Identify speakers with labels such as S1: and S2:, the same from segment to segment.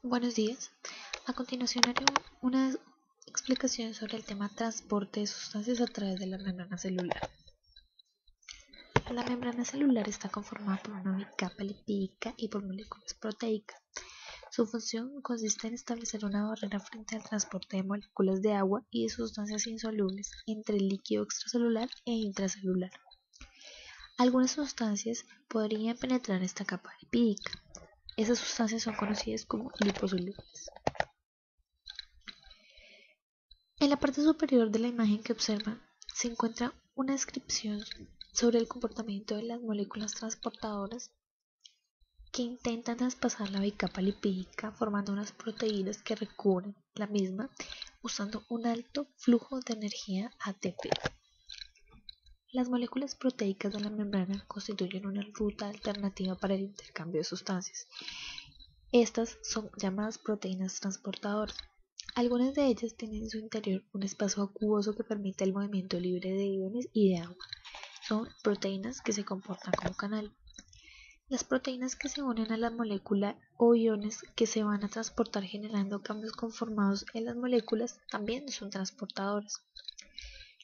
S1: Buenos días. A continuación haré una explicación sobre el tema transporte de sustancias a través de la membrana celular. La membrana celular está conformada por una bicapa lipídica y por moléculas proteicas. Su función consiste en establecer una barrera frente al transporte de moléculas de agua y de sustancias insolubles entre el líquido extracelular e intracelular. Algunas sustancias podrían penetrar esta capa lipídica. Esas sustancias son conocidas como liposolubles. En la parte superior de la imagen que observan se encuentra una descripción sobre el comportamiento de las moléculas transportadoras que intentan traspasar la bicapa lipídica formando unas proteínas que recubren la misma usando un alto flujo de energía ATP. Las moléculas proteicas de la membrana constituyen una ruta alternativa para el intercambio de sustancias. Estas son llamadas proteínas transportadoras. Algunas de ellas tienen en su interior un espacio acuoso que permite el movimiento libre de iones y de agua. Son proteínas que se comportan como canal. Las proteínas que se unen a la molécula o iones que se van a transportar generando cambios conformados en las moléculas también son transportadoras.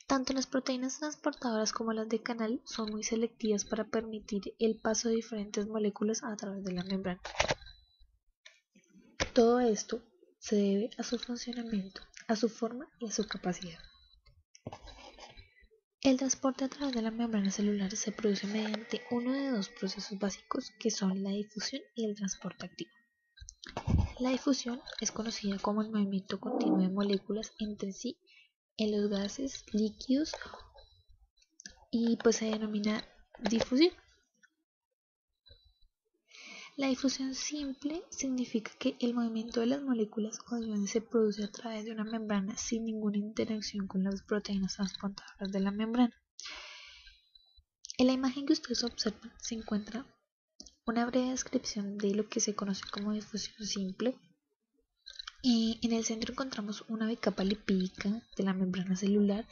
S1: Tanto las proteínas transportadoras como las de canal son muy selectivas para permitir el paso de diferentes moléculas a través de la membrana. Todo esto se debe a su funcionamiento, a su forma y a su capacidad. El transporte a través de la membrana celular se produce mediante uno de dos procesos básicos que son la difusión y el transporte activo. La difusión es conocida como el movimiento continuo de moléculas entre sí en los gases, líquidos y se denomina difusión. La difusión simple significa que el movimiento de las moléculas o iones se produce a través de una membrana sin ninguna interacción con las proteínas transportadoras de la membrana. En la imagen que ustedes observan se encuentra una breve descripción de lo que se conoce como difusión simple. En el centro encontramos una bicapa lipídica de la membrana celular.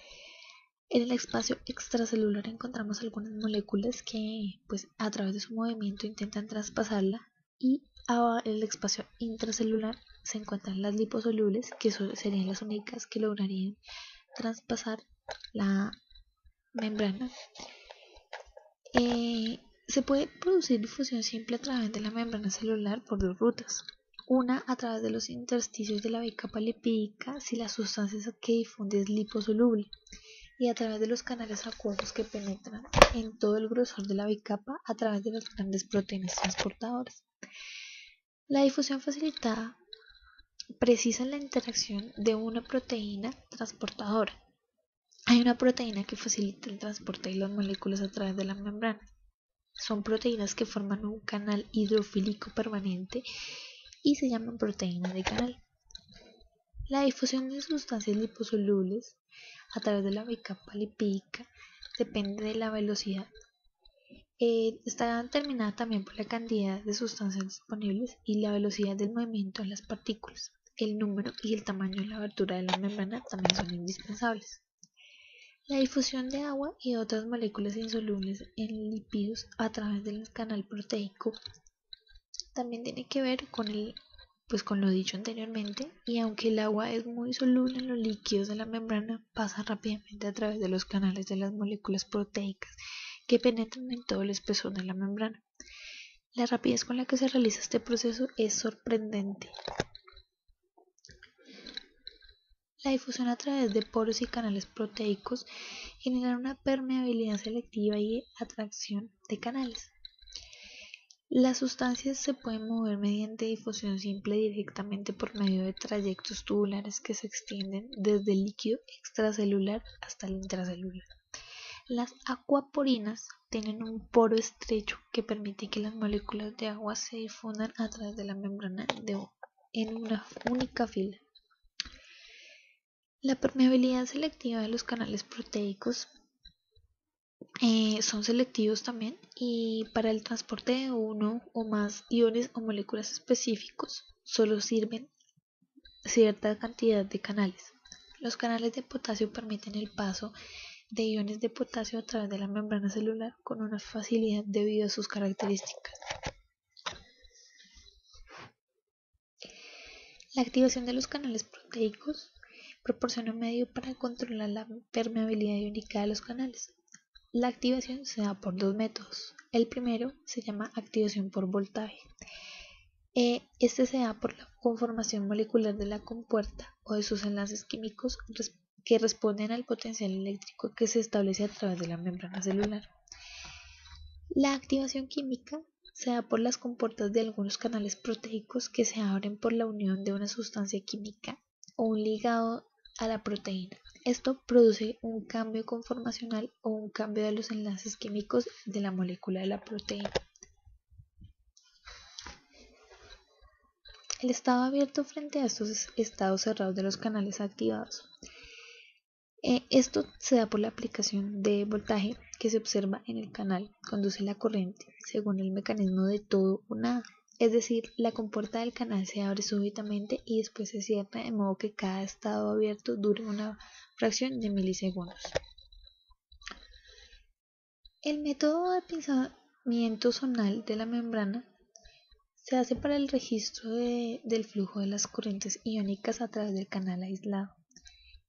S1: En el espacio extracelular encontramos algunas moléculas que a través de su movimiento intentan traspasarla, y en el espacio intracelular se encuentran las liposolubles, que serían las únicas que lograrían traspasar la membrana. Se puede producir difusión simple a través de la membrana celular por dos rutas. Una a través de los intersticios de la bicapa lipídica si la sustancia que difunde es liposoluble, y a través de los canales acuosos que penetran en todo el grosor de la bicapa a través de las grandes proteínas transportadoras. La difusión facilitada precisa la interacción de una proteína transportadora. Hay una proteína que facilita el transporte de las moléculas a través de la membrana. Son proteínas que forman un canal hidrofílico permanente y se llaman proteínas de canal. La difusión de sustancias liposolubles a través de la bicapa lipídica depende de la velocidad. Está determinada también por la cantidad de sustancias disponibles y la velocidad del movimiento de las partículas. El número y el tamaño de la abertura de la membrana también son indispensables. La difusión de agua y otras moléculas insolubles en lípidos a través del canal proteico también tiene que ver con lo dicho anteriormente, y aunque el agua es muy soluble en los líquidos de la membrana, pasa rápidamente a través de los canales de las moléculas proteicas que penetran en todo el espesor de la membrana. La rapidez con la que se realiza este proceso es sorprendente. La difusión a través de poros y canales proteicos genera una permeabilidad selectiva y atracción de canales. Las sustancias se pueden mover mediante difusión simple directamente por medio de trayectos tubulares que se extienden desde el líquido extracelular hasta el intracelular. Las acuaporinas tienen un poro estrecho que permite que las moléculas de agua se difundan a través de la membrana en una única fila. La permeabilidad selectiva de los canales proteicos son selectivos también, y para el transporte de uno o más iones o moléculas específicos solo sirven cierta cantidad de canales. Los canales de potasio permiten el paso de iones de potasio a través de la membrana celular con una facilidad debido a sus características. La activación de los canales proteicos proporciona un medio para controlar la permeabilidad iónica de los canales. La activación se da por dos métodos. El primero se llama activación por voltaje. Este se da por la conformación molecular de la compuerta o de sus enlaces químicos que responden al potencial eléctrico que se establece a través de la membrana celular. La activación química se da por las compuertas de algunos canales proteicos que se abren por la unión de una sustancia química o un ligado a la proteína. Esto produce un cambio conformacional o un cambio de los enlaces químicos de la molécula de la proteína. El estado abierto frente a estos estados cerrados de los canales activados. Esto se da por la aplicación de voltaje que se observa en el canal, conduce la corriente según el mecanismo de todo o nada, es decir, la compuerta del canal se abre súbitamente y después se cierra de modo que cada estado abierto dure una fracción de milisegundos. El método de pinzamiento zonal de la membrana se hace para el registro del flujo de las corrientes iónicas a través del canal aislado.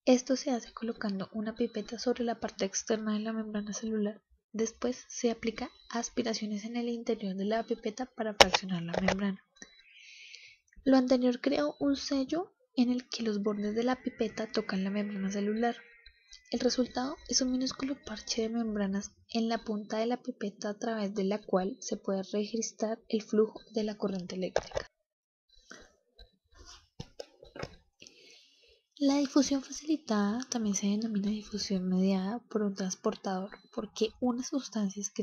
S1: Esto se hace colocando una pipeta sobre la parte externa de la membrana celular. Después se aplica aspiraciones en el interior de la pipeta para fraccionar la membrana. Lo anterior crea un sello en el que los bordes de la pipeta tocan la membrana celular. El resultado es un minúsculo parche de membranas en la punta de la pipeta a través de la cual se puede registrar el flujo de la corriente eléctrica. La difusión facilitada también se denomina difusión mediada por un transportador, porque unas sustancias que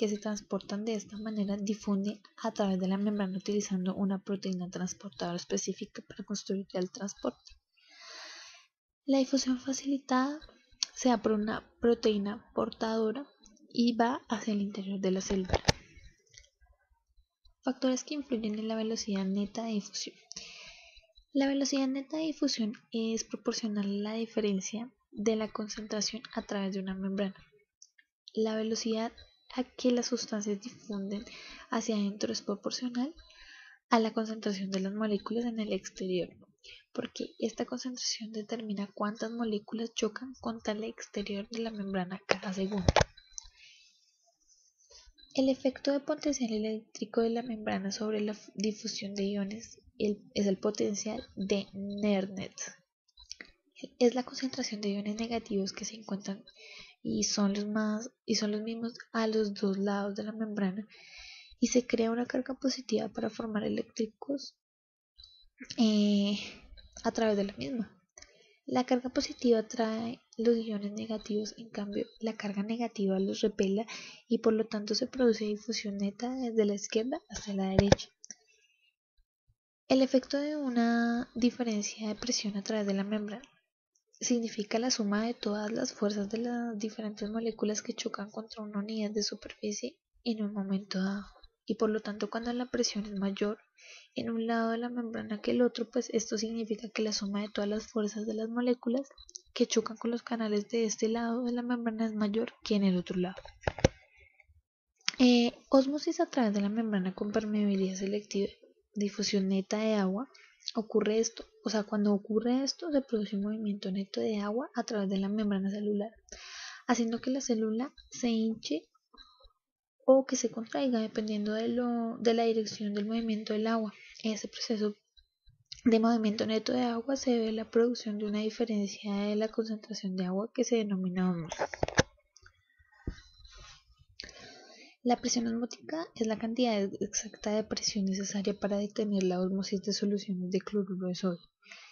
S1: se transportan de esta manera difunden a través de la membrana utilizando una proteína transportadora específica para construir el transporte. La difusión facilitada se da por una proteína portadora y va hacia el interior de la célula. Factores que influyen en la velocidad neta de difusión. La velocidad neta de difusión es proporcional a la diferencia de la concentración a través de una membrana. La velocidad a que las sustancias difunden hacia adentro es proporcional a la concentración de las moléculas en el exterior, porque esta concentración determina cuántas moléculas chocan contra el exterior de la membrana cada segundo. El efecto de potencial eléctrico de la membrana sobre la difusión de iones es el potencial de Nérdnet. Es la concentración de iones negativos que se encuentran y son los mismos a los dos lados de la membrana, y se crea una carga positiva para formar eléctricos a través de la misma. La carga positiva atrae los iones negativos, en cambio la carga negativa los repela y por lo tanto se produce difusión neta desde la izquierda hacia la derecha. El efecto de una diferencia de presión a través de la membrana significa la suma de todas las fuerzas de las diferentes moléculas que chocan contra una unidad de superficie en un momento dado, y por lo tanto cuando la presión es mayor en un lado de la membrana que el otro, pues esto significa que la suma de todas las fuerzas de las moléculas que chocan con los canales de este lado de la membrana es mayor que en el otro lado. Ósmosis a través de la membrana con permeabilidad selectiva, difusión neta de agua. Cuando ocurre esto, se produce un movimiento neto de agua a través de la membrana celular, haciendo que la célula se hinche o que se contraiga dependiendo de la dirección del movimiento del agua. Ese proceso de movimiento neto de agua se debe a la producción de una diferencia de la concentración de agua que se denomina ósmosis. La presión osmótica es la cantidad exacta de presión necesaria para detener la ósmosis de soluciones de cloruro de sodio.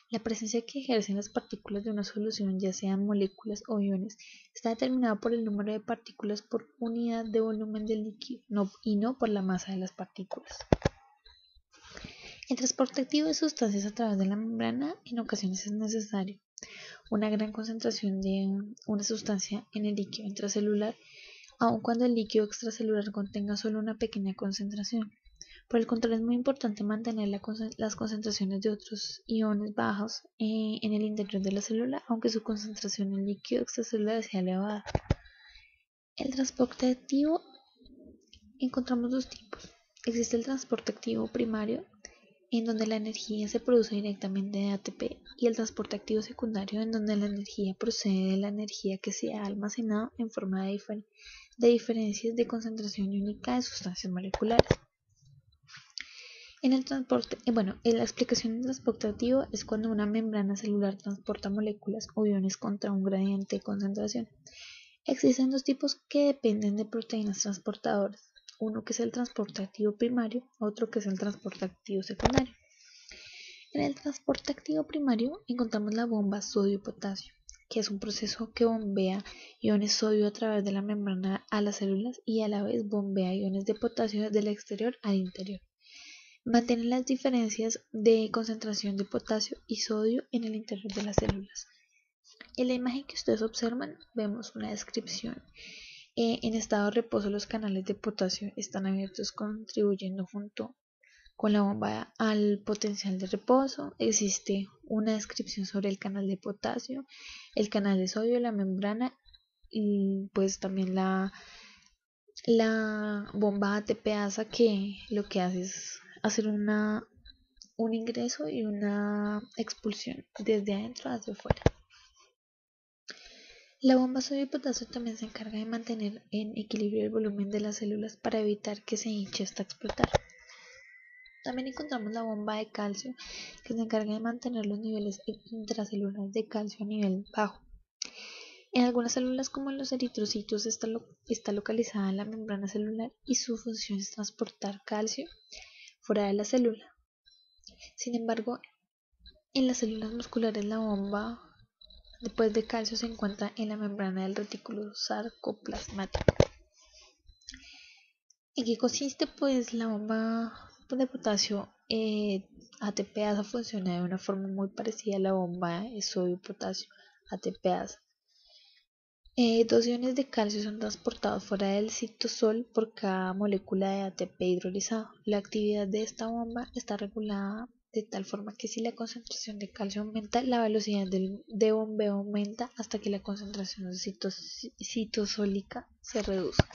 S1: La presencia que ejercen las partículas de una solución, ya sean moléculas o iones, está determinada por el número de partículas por unidad de volumen del líquido y no por la masa de las partículas. El transporte activo de sustancias a través de la membrana en ocasiones es necesario. Una gran concentración de una sustancia en el líquido intracelular, aun cuando el líquido extracelular contenga solo una pequeña concentración. Por el contrario, es muy importante mantener las concentraciones de otros iones bajos en el interior de la célula, aunque su concentración en el líquido extracelular sea elevada. El transporte activo encontramos dos tipos. Existe el transporte activo primario, en donde la energía se produce directamente de ATP, y el transporte activo secundario, en donde la energía procede de la energía que se ha almacenado en forma de diferencias de concentración única de sustancias moleculares. En el transporte, en la explicación del transporte activo es cuando una membrana celular transporta moléculas o iones contra un gradiente de concentración. Existen dos tipos que dependen de proteínas transportadoras, uno que es el transporte activo primario, otro que es el transporte activo secundario. En el transporte activo primario encontramos la bomba sodio-potasio, que es un proceso que bombea iones sodio a través de la membrana a las células y a la vez bombea iones de potasio desde el exterior al interior. Mantiene las diferencias de concentración de potasio y sodio en el interior de las células. En la imagen que ustedes observan vemos una descripción. En estado de reposo los canales de potasio están abiertos, contribuyendo junto con la bomba al potencial de reposo. Existe una descripción sobre el canal de potasio, el canal de sodio, la membrana y pues también la bomba ATPasa, que lo que hace es hacer un ingreso y una expulsión desde adentro hacia afuera. La bomba sodio-potasio también se encarga de mantener en equilibrio el volumen de las células para evitar que se hinche hasta explotar. También encontramos la bomba de calcio, que se encarga de mantener los niveles intracelulares de calcio a nivel bajo. En algunas células, como en los eritrocitos, está localizada en la membrana celular y su función es transportar calcio fuera de la célula. Sin embargo, en las células musculares la bomba después de calcio se encuentra en la membrana del retículo sarcoplasmático. ¿En qué consiste? Pues la bomba de potasio ATPasa funciona de una forma muy parecida a la bomba de sodio-potasio ATPasa. Dos iones de calcio son transportados fuera del citosol por cada molécula de ATP hidrolizado. La actividad de esta bomba está regulada de tal forma que si la concentración de calcio aumenta, la velocidad de bombeo aumenta hasta que la concentración citosólica se reduzca.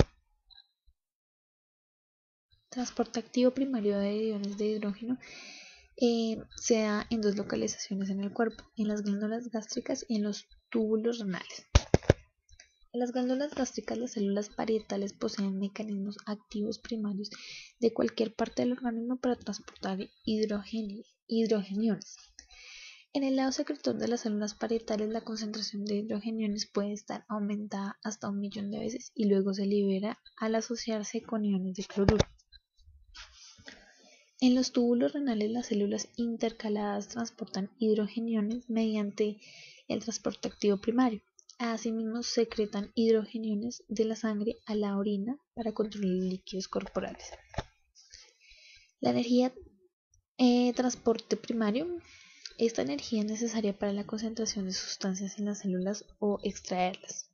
S1: Transporte activo primario de iones de hidrógeno se da en dos localizaciones en el cuerpo, en las glándulas gástricas y en los túbulos renales. En las glándulas gástricas, las células parietales poseen mecanismos activos primarios de cualquier parte del organismo para transportar hidrogeniones. En el lado secretor de las células parietales, la concentración de hidrogeniones puede estar aumentada hasta 1.000.000 de veces y luego se libera al asociarse con iones de cloruro. En los túbulos renales, las células intercaladas transportan hidrogeniones mediante el transporte activo primario. Asimismo, secretan hidrogeniones de la sangre a la orina para controlar los líquidos corporales. La energía transporte primario. Esta energía es necesaria para la concentración de sustancias en las células o extraerlas.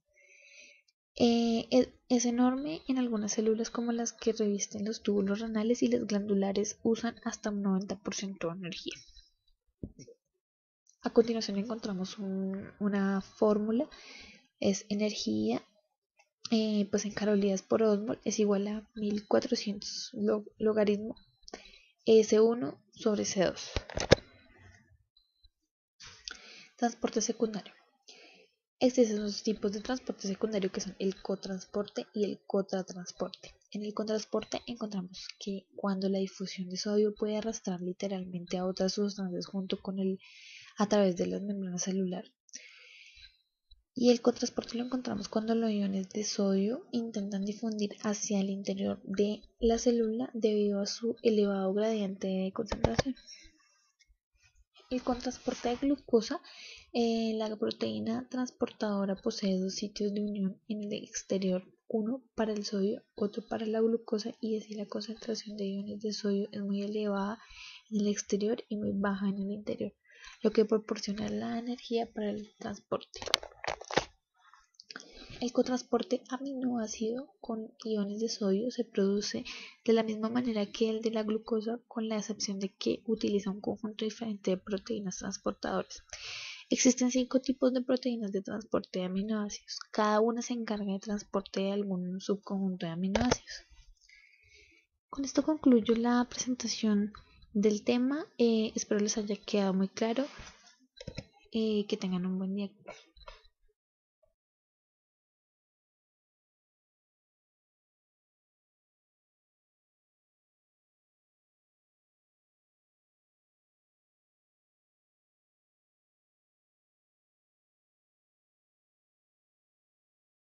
S1: Es enorme en algunas células, como las que revisten los túbulos renales, y las glandulares usan hasta un 90% de energía. A continuación encontramos una fórmula. Es energía pues en calorías por osmol es igual a 1400 logaritmo S1 sobre C2. Transporte secundario. Existen dos tipos de transporte secundario, que son el cotransporte y el contratransporte. En el cotransporte encontramos que cuando la difusión de sodio puede arrastrar literalmente a otras sustancias junto con a través de las membranas celulares. Y el cotransporte lo encontramos cuando los iones de sodio intentan difundir hacia el interior de la célula debido a su elevado gradiente de concentración. El contrasporte de glucosa. La proteína transportadora posee dos sitios de unión en el exterior, uno para el sodio, otro para la glucosa, y así la concentración de iones de sodio es muy elevada en el exterior y muy baja en el interior, lo que proporciona la energía para el transporte. El cotransporte aminoácido con iones de sodio se produce de la misma manera que el de la glucosa, con la excepción de que utiliza un conjunto diferente de proteínas transportadoras. Existen 5 tipos de proteínas de transporte de aminoácidos. Cada una se encarga de transporte de algún subconjunto de aminoácidos. Con esto concluyo la presentación del tema. Espero les haya quedado muy claro. Que tengan un buen día.